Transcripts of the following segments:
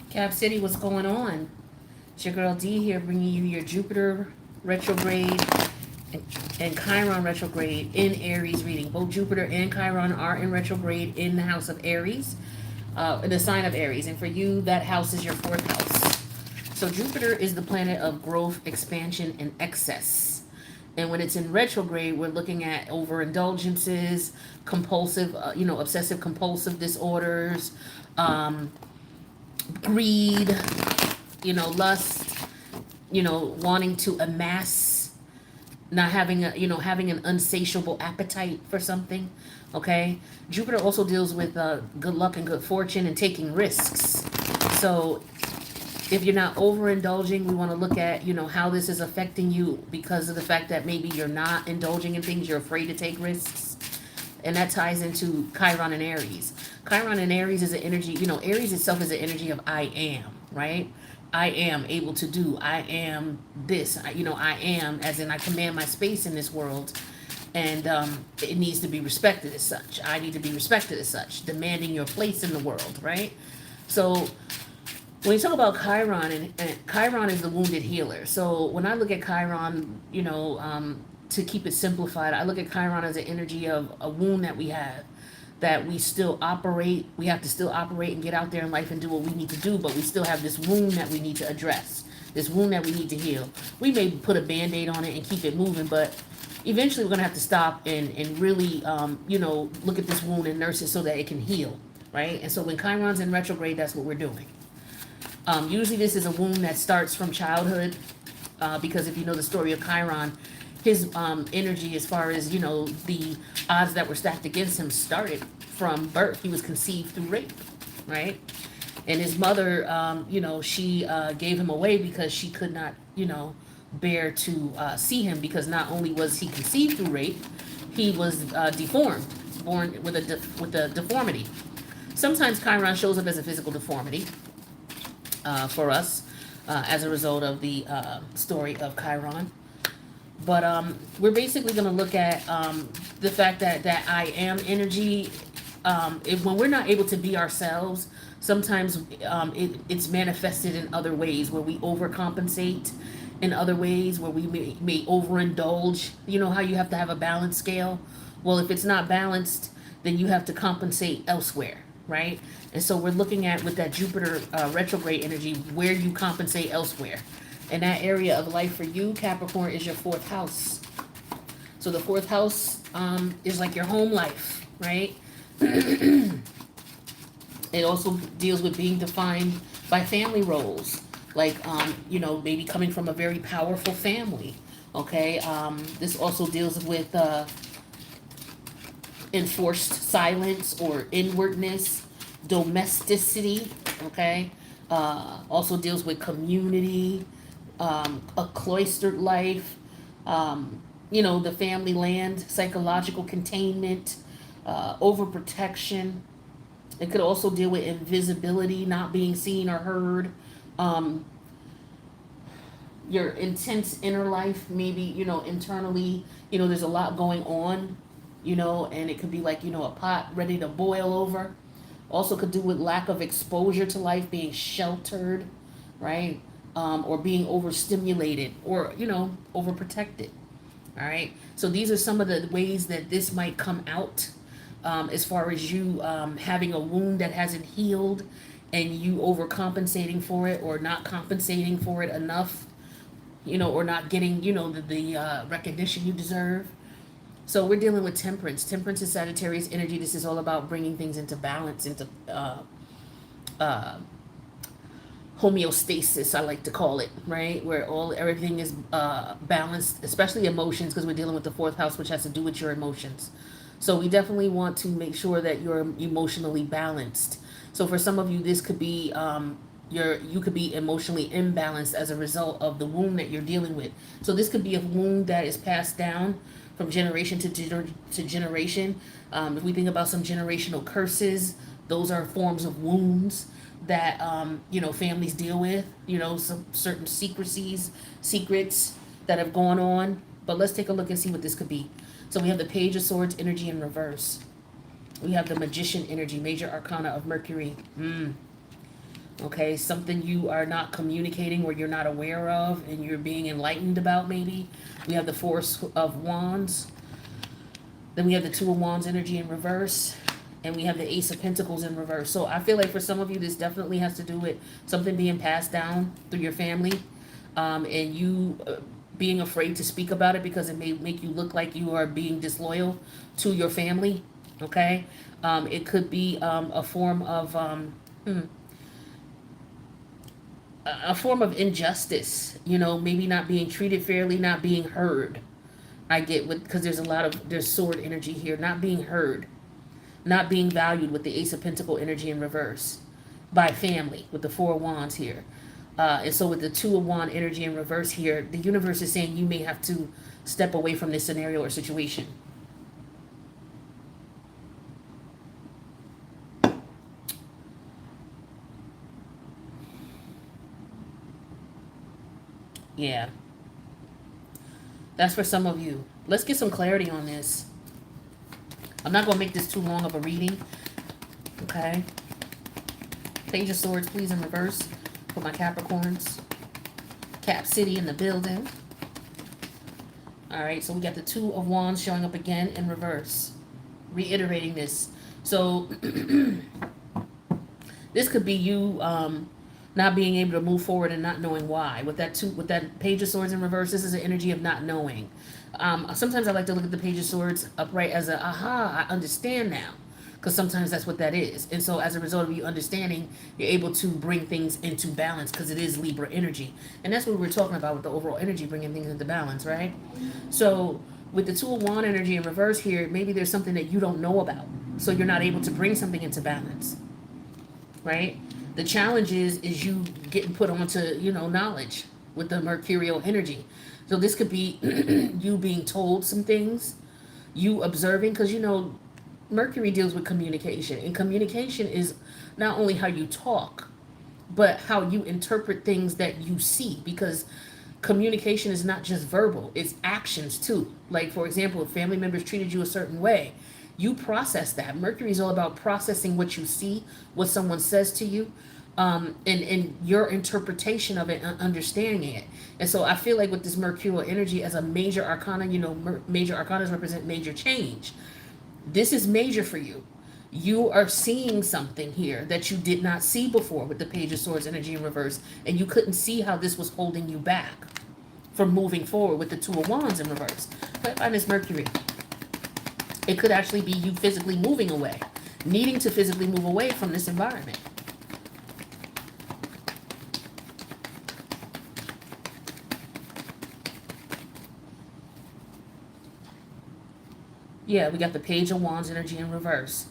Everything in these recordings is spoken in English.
Cap City, what's going on? It's your girl D here, bringing you your Jupiter retrograde and, and Chiron retrograde in Aries reading. Both Jupiter and Chiron are in retrograde in the house of Aries, in the sign of Aries. And for you, that house is your fourth house. So Jupiter is the planet of growth, expansion, and excess. And when it's in retrograde, we're looking at overindulgences, compulsive, obsessive compulsive disorders, um, greed, lust, wanting to amass, not having having an unsatiable appetite for something. Okay. Jupiter also deals with good luck and good fortune and taking risks. So if you're not overindulging, we want to look at, how this is affecting you because of the fact that maybe you're not indulging in things, you're afraid to take risks. And that ties into Chiron and Aries. Chiron and Aries is an energy, Aries itself is an energy of I am, right? I am able to do, I am this, I am, as in I command my space in this world. And it needs to be respected as such. I need to be respected as such, demanding your place in the world, right? So when you talk about Chiron, and Chiron is the wounded healer. So when I look at Chiron, to keep it simplified, I look at Chiron as an energy of a wound that we have, that we still operate. We have to still operate and get out there in life and do what we need to do, but we still have this wound that we need to address, this wound that we need to heal. We may put a Band-Aid on it and keep it moving, but eventually we're going to have to stop and really, look at this wound and nurse it so that it can heal, right? And so when Chiron's in retrograde, that's what we're doing. Usually this is a wound that starts from childhood, because if you know the story of Chiron, his energy as far as, the odds that were stacked against him started from birth. He was conceived through rape, right? And his mother, she gave him away because she could not, bear to see him, because not only was he conceived through rape, he was deformed, born with a deformity. Sometimes Chiron shows up as a physical deformity for us as a result of the story of Chiron. But we're basically going to look at the fact that I am energy. When we're not able to be ourselves, sometimes it's manifested in other ways where we overcompensate, in other ways where we may overindulge. You know how you have to have a balance scale? Well, if it's not balanced, then you have to compensate elsewhere, right? And so we're looking at, with that Jupiter retrograde energy, where you compensate elsewhere. And that area of life for you, Capricorn, is your fourth house. So the fourth house is like your home life, right? It also deals with being defined by family roles, like, maybe coming from a very powerful family, okay? This also deals with enforced silence or inwardness, domesticity, okay? Also deals with community, a cloistered life, the family land, psychological containment, overprotection. It could also deal with invisibility, not being seen or heard. Your intense inner life, maybe, internally, there's a lot going on, and it could be like, a pot ready to boil over. Also could do with lack of exposure to life, being sheltered, right? Or being overstimulated or, overprotected. All right. So these are some of the ways that this might come out, as far as you having a wound that hasn't healed and you overcompensating for it or not compensating for it enough, or not getting, the recognition you deserve. So we're dealing with temperance. Temperance is Sagittarius energy. This is all about bringing things into balance, into homeostasis, I like to call it, right? Where everything is balanced, especially emotions, because we're dealing with the fourth house, which has to do with your emotions. So we definitely want to make sure that you're emotionally balanced. So for some of you, this could be you could be emotionally imbalanced as a result of the wound that you're dealing with. So this could be a wound that is passed down from generation to generation. If we think about some generational curses, those are forms of wounds that families deal with, some certain secrets that have gone on. But let's take a look and see what this could be. So we have the Page of Swords energy in reverse. We have the Magician energy, major arcana of Mercury. Okay, something you are not communicating or you're not aware of and you're being enlightened about, maybe. We have the Four of Wands. Then we have the Two of Wands energy in reverse. And we have the Ace of Pentacles in reverse. So I feel like for some of you, this definitely has to do with something being passed down through your family. And you being afraid to speak about it because it may make you look like you are being disloyal to your family. Okay? It could be a form of... a form of injustice, you know, maybe not being treated fairly, not being heard. I get with, because there's sword energy here, not being heard, not being valued with the Ace of Pentacle energy in reverse by family with the Four of Wands here. And so with the Two of Wand energy in reverse here, the universe is saying you may have to step away from this scenario or situation. Yeah. That's for some of you. Let's get some clarity on this. I'm not going to make this too long of a reading. Okay. Page of Swords, please, in reverse for my Capricorns. Cap City in the building. All right, so we got the Two of Wands showing up again in reverse. Reiterating this. So this could be you not being able to move forward and not knowing why. With that Page of Swords in reverse, this is an energy of not knowing. Sometimes I like to look at the Page of Swords upright as a, aha, I understand now. Because sometimes that's what that is. And so as a result of you understanding, you're able to bring things into balance because it is Libra energy. And that's what we were talking about with the overall energy, bringing things into balance, right? So with the Two of Wands energy in reverse here, maybe there's something that you don't know about. So you're not able to bring something into balance, right? The challenge is you getting put onto, knowledge with the Mercurial energy. So this could be you being told some things, you observing, because, Mercury deals with communication. And communication is not only how you talk, but how you interpret things that you see. Because communication is not just verbal, it's actions too. Like, for example, if family members treated you a certain way, you process that. Mercury is all about processing what you see, what someone says to you, and your interpretation of it and understanding it. And so I feel like with this Mercurial energy as a major arcana, major arcanas represent major change. This is major for you. You are seeing something here that you did not see before with the Page of Swords energy in reverse, and you couldn't see how this was holding you back from moving forward with the Two of Wands in reverse. But by this Mercury, it could actually be you physically moving away, needing to physically move away from this environment. Yeah, we got the Page of Wands energy in reverse.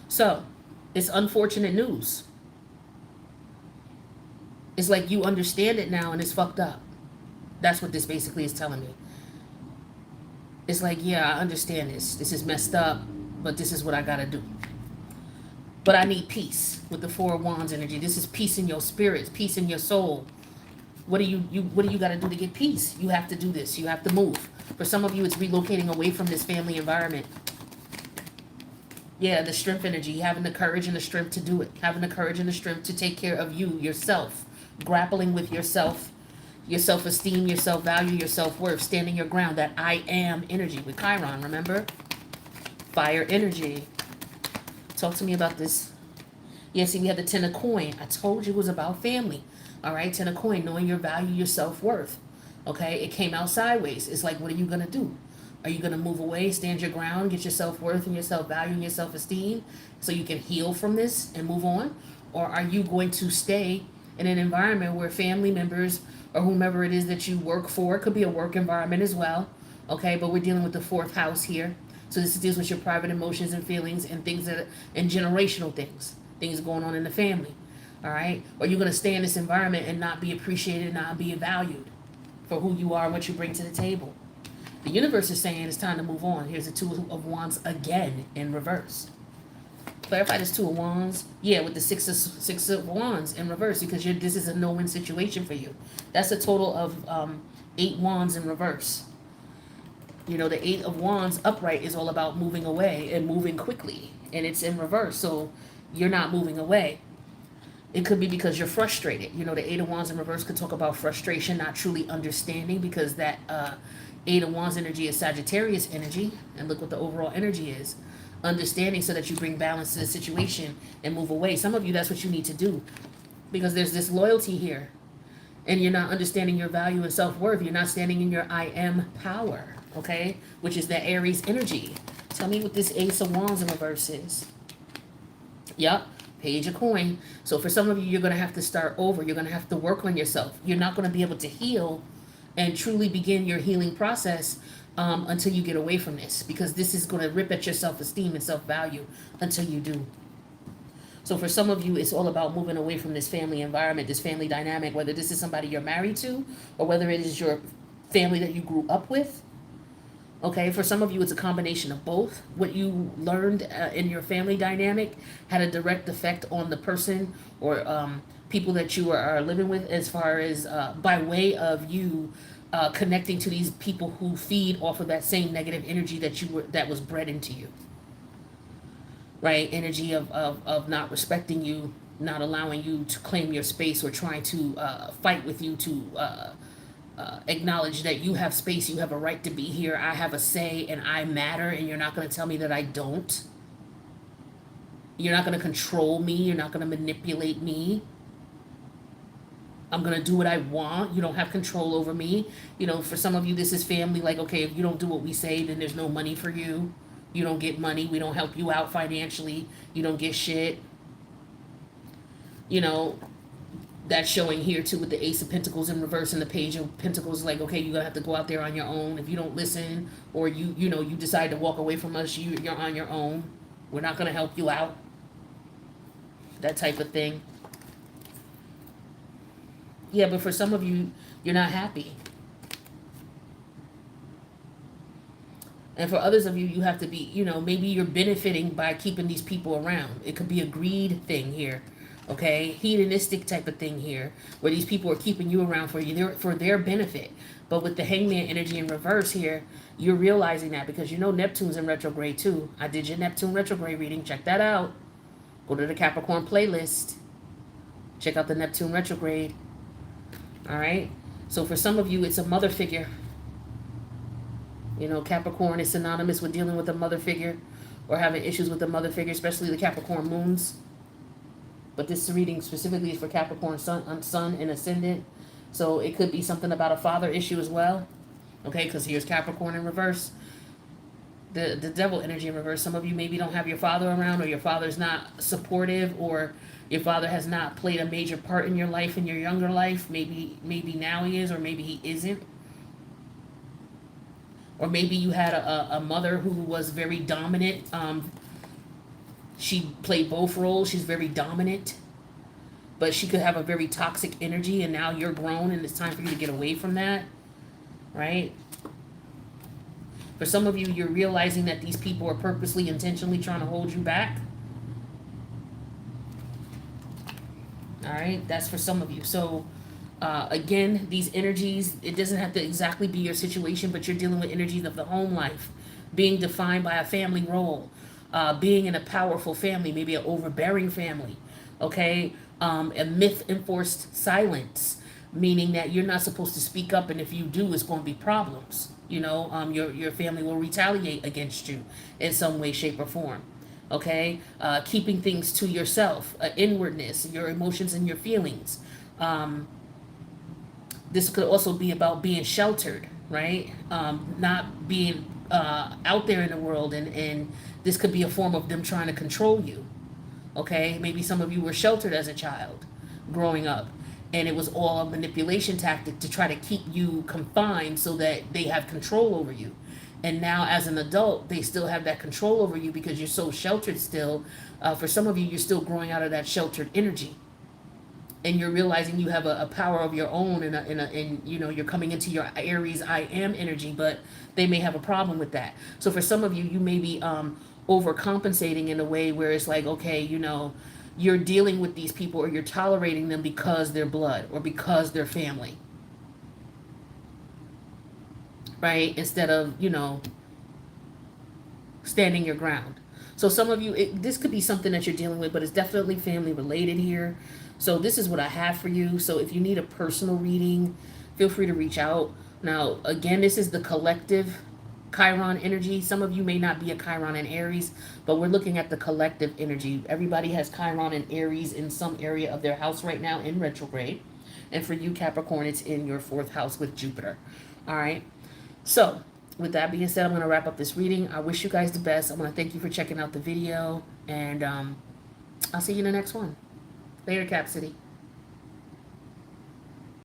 So, it's unfortunate news. It's like you understand it now and it's fucked up. That's what this basically is telling me. It's like, yeah, I understand this. This is messed up, but this is what I gotta do. But I need peace with the Four of Wands energy. This is peace in your spirits, peace in your soul. What do you gotta do to get peace? You have to do this. You have to move. For some of you, it's relocating away from this family environment. Yeah, the strength energy, having the courage and the strength to do it. Having the courage and the strength to take care of you, yourself. Grappling with yourself, your self-esteem, your self-value, your self-worth. Standing your ground, that I am energy with Chiron, remember? Fire energy. Talk to me about this. Yeah, see, we have the Ten of Coin. I told you it was about family. All right, Ten of Coin, knowing your value, your self-worth. Okay, it came out sideways. It's like, what are you going to do? Are you going to move away, stand your ground, get your self-worth and your self-value and your self-esteem so you can heal from this and move on? Or are you going to stay in an environment where family members or whomever it is that you work for, it could be a work environment as well, okay, but we're dealing with the fourth house here. So this deals with your private emotions and feelings and things and generational things going on in the family, all right? Or you're going to stay in this environment and not be appreciated, not be valued for who you are and what you bring to the table. The universe is saying it's time to move on. Here's the Two of Wands again in reverse. Clarify this Two of Wands. Yeah, with the Six of Wands in reverse, because this is a no-win situation for you. That's a total of 8 Wands in reverse. The 8 of Wands upright is all about moving away and moving quickly, and it's in reverse. So you're not moving away. It could be because you're frustrated. You know, the Eight of Wands in reverse could talk about frustration, not truly understanding, because that Eight of Wands energy is Sagittarius energy. And look what the overall energy is. Understanding so that you bring balance to the situation and move away. Some of you, that's what you need to do. Because there's this loyalty here. And you're not understanding your value and self-worth. You're not standing in your I am power. Okay? Which is the Aries energy. Tell me what this Ace of Wands in reverse is. Yep. Page of coin. So for some of you, you're going to have to start over. You're going to have to work on yourself. You're not going to be able to heal and truly begin your healing process until you get away from this. Because this is going to rip at your self-esteem and self-value until you do. So for some of you, it's all about moving away from this family environment, this family dynamic, whether this is somebody you're married to or whether it is your family that you grew up with. Okay, for some of you, it's a combination of both. What you learned in your family dynamic had a direct effect on the person or people that you are living with, as far as by way of you connecting to these people who feed off of that same negative energy that was bred into you. Right? Energy of not respecting you, not allowing you to claim your space, or trying to fight with you to acknowledge that you have space, you have a right to be here, I have a say, and I matter, and you're not going to tell me that I don't. You're not going to control me. You're not going to manipulate me. I'm going to do what I want. You don't have control over me. You know, for some of you, this is family. Like, okay, if you don't do what we say, then there's no money for you. You don't get money. We don't help you out financially. You don't get shit. You know, that's showing here too with the Ace of Pentacles in reverse and the Page of Pentacles. Like, okay, you're gonna have to go out there on your own. If you don't listen, or you decide to walk away from us, you're on your own. We're not gonna help you out. That type of thing. Yeah, but for some of you, you're not happy. And for others of you, you have to be, maybe you're benefiting by keeping these people around. It could be a greed thing here. Okay, hedonistic type of thing here, where these people are keeping you around for their benefit. But with the Hangman energy in reverse here, you're realizing that, because Neptune's in retrograde too. I did your Neptune retrograde reading. Check that out. Go to the Capricorn playlist. Check out the Neptune retrograde. All right. So for some of you, it's a mother figure. Capricorn is synonymous with dealing with a mother figure or having issues with the mother figure, especially the Capricorn moons. But this reading specifically is for Capricorn sun and ascendant. So it could be something about a father issue as well. Okay, because here's Capricorn in reverse. The devil energy in reverse. Some of you maybe don't have your father around, or your father's not supportive, or your father has not played a major part in your life, in your younger life. Maybe now he is, or maybe he isn't. Or maybe you had a mother who was very dominant. She played both roles. She's very dominant, but she could have a very toxic energy, and now you're grown and it's time for you to get away from that, right? For some of you, you're realizing that these people are purposely, intentionally trying to hold you back. All right, that's for some of you. So again, these energies, it doesn't have to exactly be your situation, but you're dealing with energies of the home life, being defined by a family role. Being in a powerful family, maybe an overbearing family, okay? A myth-enforced silence, meaning that you're not supposed to speak up, and if you do, it's going to be problems. Your family will retaliate against you in some way, shape, or form, okay? Keeping things to yourself, inwardness, your emotions and your feelings. This could also be about being sheltered, right? Not being out there in the world, and this could be a form of them trying to control you. Okay, maybe some of you were sheltered as a child growing up, and it was all a manipulation tactic to try to keep you confined so that they have control over you. And now as an adult, they still have that control over you because you're so sheltered still. For some of you, you're still growing out of that sheltered energy, and you're realizing you have a power of your own, and you're coming into your Aries I am energy, but they may have a problem with that. So for some of you, you may be overcompensating in a way where it's like, okay, you're dealing with these people, or you're tolerating them because they're blood or because they're family, right? Instead of, standing your ground. So some of you, this could be something that you're dealing with, but it's definitely family related here. So this is what I have for you. So if you need a personal reading, feel free to reach out. Now, again, this is the collective Chiron energy. Some of you may not be a Chiron in Aries, but we're looking at the collective energy. Everybody has Chiron and Aries in some area of their house right now in retrograde. And for you, Capricorn, it's in your 4th house with Jupiter. All right. So with that being said, I'm going to wrap up this reading. I wish you guys the best. I want to thank you for checking out the video. And I'll see you in the next one. Later, Cap City.